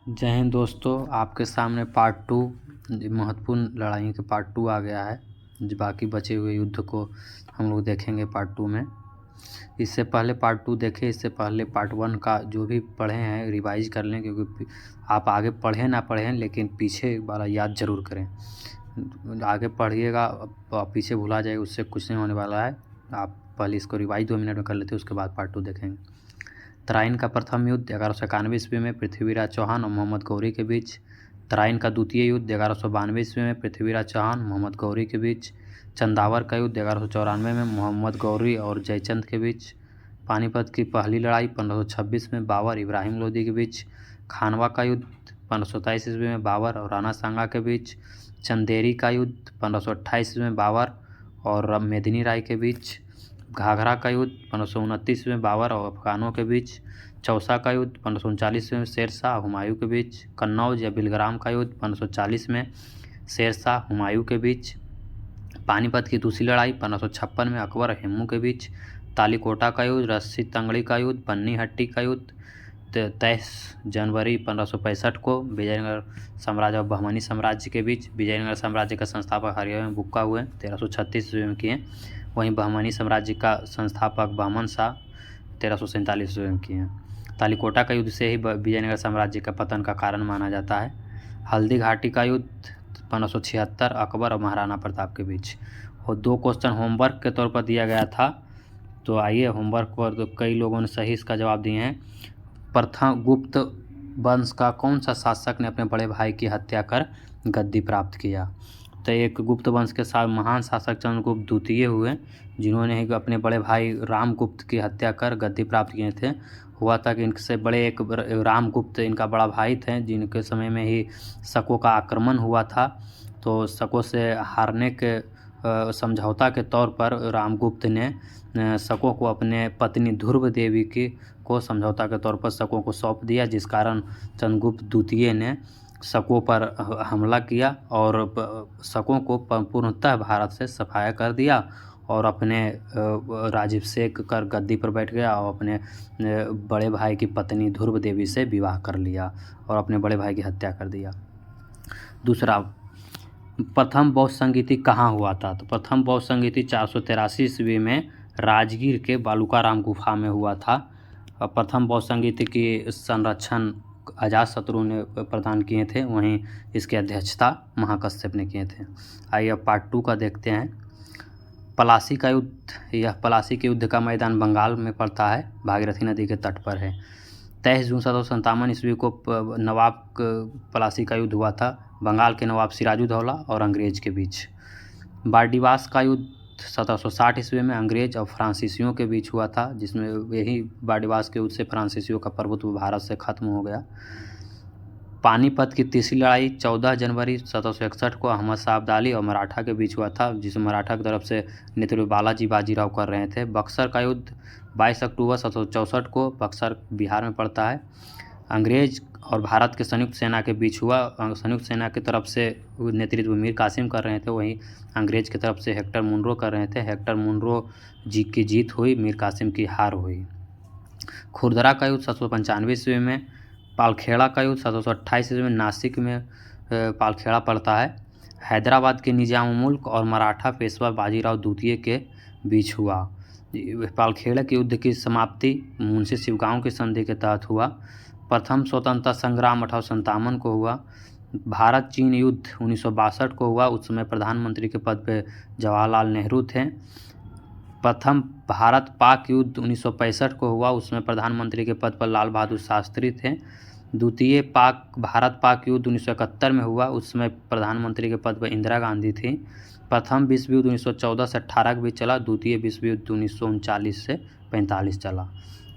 जय हिंद दोस्तों, आपके सामने पार्ट 2 महत्वपूर्ण लड़ाई के पार्ट 2 आ गया है। जो बाकी बचे हुए युद्ध को हम लोग देखेंगे पार्ट 2 में। इससे पहले पार्ट 2 देखें, इससे पहले पार्ट 1 का जो भी पढ़े हैं रिवाइज कर लें, क्योंकि आप आगे पढ़ें ना पढ़ें लेकिन पीछे वाला याद ज़रूर करें। आगे पढ़िएगा, पीछे भुला जाएगा, उससे कुछ नहीं होने वाला है। आप पहले इसको रिवाइज 2 मिनट में कर लेते हैं, उसके बाद पार्ट 2 देखेंगे। तराइन का प्रथम युद्ध 1191 ईस्वी में पृथ्वीराज चौहान और मोहम्मद गौरी के बीच। तराइन का द्वितीय युद्ध 1192 ईस्वी में पृथ्वीराज चौहान मोहम्मद गौरी के बीच। चंदावर का युद्ध 1194 में मोहम्मद गौरी और जयचंद के बीच। पानीपत की पहली लड़ाई 1526 में बाबर इब्राहिम लोदी के बीच। खानवा का युद्ध 1527 ईस्वी में बाबर और राणा सांगा के बीच। चंदेरी का युद्ध 1528 ईस्वी में बाबर और मेदिनी राय के बीच। घाघरा का युद्ध 1529 में बाबर और अफगानों के बीच। चौसा का युद्ध 1539 में शेरशाह हुमायूं के बीच। कन्नौज या बिलग्राम का युद्ध 1540 में शेरशाह हुमायूं के बीच। पानीपत की दूसरी लड़ाई 1556 में अकबर और हेमू के बीच। तालीकोटा का युद्ध, रस्सी तंगड़ी का युद्ध, बन्नी हट्टी का युद्ध 23 जनवरी 1565 को विजयनगर साम्राज्य और बहमनी साम्राज्य के बीच। विजयनगर साम्राज्य का संस्थापक हरिहर में बुक्का हुए 1336 ईस्वी में किए। वहीं बहमनी साम्राज्य का संस्थापक बहमन शाह 1347 ईस्वी में किए। तालीकोटा का युद्ध से ही विजयनगर साम्राज्य का पतन का कारण माना जाता है। हल्दी घाटी का युद्ध 1576 अकबर और महाराणा प्रताप के बीच। और 2 क्वेश्चन होमवर्क के तौर पर दिया गया था, तो आइए होमवर्क पर तो कई लोगों ने सही इसका जवाब दिए हैं। प्रथम गुप्त वंश का कौन सा शासक ने अपने बड़े भाई की हत्या कर गद्दी प्राप्त किया? तो एक गुप्त वंश के साथ महान शासक चंद्रगुप्त द्वितीय हुए, जिन्होंने ही अपने बड़े भाई रामगुप्त की हत्या कर गद्दी प्राप्त किए थे। हुआ था कि इनसे बड़े एक रामगुप्त इनका बड़ा भाई थे, जिनके समय में ही शकों का आक्रमण हुआ था। तो शकों से हारने के समझौता के तौर पर रामगुप्त ने शकों को अपने पत्नी ध्रुव देवी की को समझौता के तौर पर शकों को सौंप दिया, जिस कारण चंद्रगुप्त द्वितीय ने शकों पर हमला किया और शकों को पूर्णतः भारत से सफाया कर दिया और अपने राज्याभिषेक कर गद्दी पर बैठ गया और अपने बड़े भाई की पत्नी ध्रुव देवी से विवाह कर लिया और अपने बड़े भाई की हत्या कर दिया। दूसरा, प्रथम बौद्ध संगीति कहाँ हुआ था? तो प्रथम बौद्ध संगीति 483 ईस्वी में राजगीर के बालूकाराम गुफा में हुआ था। प्रथम बौद्ध संगीति की संरक्षण अजातशत्रु ने प्रदान किए थे, वहीं इसकी अध्यक्षता महाकश्यप ने किए थे। आइए अब पार्ट 2 का देखते हैं। पलासी का युद्ध, यह पलासी के युद्ध का मैदान बंगाल में पड़ता है, भागीरथी नदी के तट पर है। 23 जून 1757 ईस्वी को नवाब पलासी का युद्ध हुआ था, बंगाल के नवाब सिराजुद्दौला और अंग्रेज के बीच। बार्डिवास का युद्ध 1760 ईस्वी में अंग्रेज और फ्रांसीसियों के बीच हुआ था, जिसमें यही बार्डिवास के युद्ध से फ्रांसीसियों का प्रभुत्व भारत से खत्म हो गया। पानीपत की तीसरी लड़ाई 14 जनवरी 1761 को अहमद शाह अब्दाली और मराठा के बीच हुआ था, जिसमें मराठा की तरफ से नेतृत्व बालाजी बाजीराव कर रहे थे। बक्सर का युद्ध 22 अक्टूबर 1764 को, बक्सर बिहार में पड़ता है, अंग्रेज और भारत के संयुक्त सेना के बीच हुआ। संयुक्त सेना की तरफ से नेतृत्व मीर कासिम कर रहे थे, वहीं अंग्रेज की तरफ से हेक्टर मुनरो कर रहे थे। हेक्टर मुनरो जी की जीत हुई, मीर कासिम की हार हुई। खुरदरा का युद्ध 1795 ईस्वी में। पालखेड़ा का युद्ध 1728 ईस्वी में नासिक में पालखेड़ा पड़ता है। हैदराबाद के निजाम मुल्क और मराठा पेशवा बाजीराव द्वितीय के बीच हुआ। पालखेड़ा के युद्ध की समाप्ति मुंशी शिवगांव की संधि के तहत हुआ। प्रथम स्वतंत्रता संग्राम 1857 को हुआ। भारत चीन युद्ध 1962 को हुआ, उस समय प्रधानमंत्री के पद पे जवाहरलाल नेहरू थे। प्रथम भारत पाक युद्ध 1965 को हुआ, उसमें प्रधानमंत्री के पद पर लाल बहादुर शास्त्री थे। द्वितीय भारत पाक युद्ध 1971 में हुआ, उसमें प्रधानमंत्री के पद पर इंदिरा गांधी थी। प्रथम विश्व युद्ध 1914 से 18 के बीच चला, द्वितीय विश्व युद्ध 1939 से 45 चला।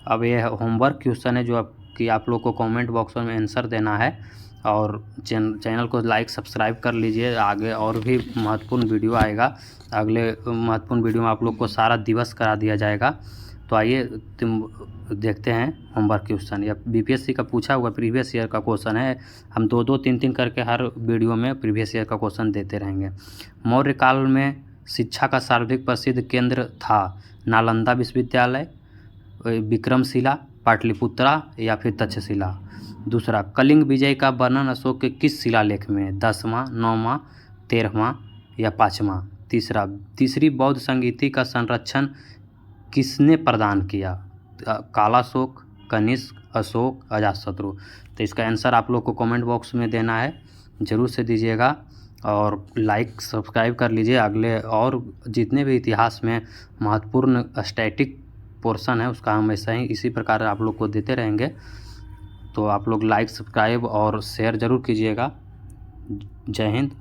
अब यह होमवर्क क्वेश्चन है जो कि आप लोग को कमेंट बॉक्स में आंसर देना है, और चैनल को लाइक सब्सक्राइब कर लीजिए। आगे और भी महत्वपूर्ण वीडियो आएगा, अगले महत्वपूर्ण वीडियो में आप लोग को सारा दिवस करा दिया जाएगा। तो आइए देखते हैं होमवर्क क्वेश्चन। यह बीपीएससी का पूछा हुआ प्रीवियस ईयर का क्वेश्चन है। हम 2-2, 3-3 करके हर वीडियो में प्रीवियस ईयर का क्वेश्चन देते रहेंगे। मौर्य काल में शिक्षा का सर्वाधिक प्रसिद्ध केंद्र था नालंदा विश्वविद्यालय, विक्रमशिला, पाटलिपुत्रा या फिर तक्षशिला। दूसरा, कलिंग विजय का वर्णन अशोक के किस शिलालेख में है? 10वां, 9वां, 13वां या 5वां। तीसरा, तीसरी बौद्ध संगीति का संरक्षण किसने प्रदान किया? कालाशोक, कनिष्क, अशोक, अजातशत्रु। तो इसका आंसर आप लोग को कमेंट बॉक्स में देना है, ज़रूर से दीजिएगा और लाइक सब्सक्राइब कर लीजिए। अगले और जितने भी इतिहास में महत्वपूर्ण स्टैटिक पोर्शन है उसका हम ऐसा ही इसी प्रकार आप लोग को देते रहेंगे। तो आप लोग लाइक, सब्सक्राइब और शेयर ज़रूर कीजिएगा। जय हिंद।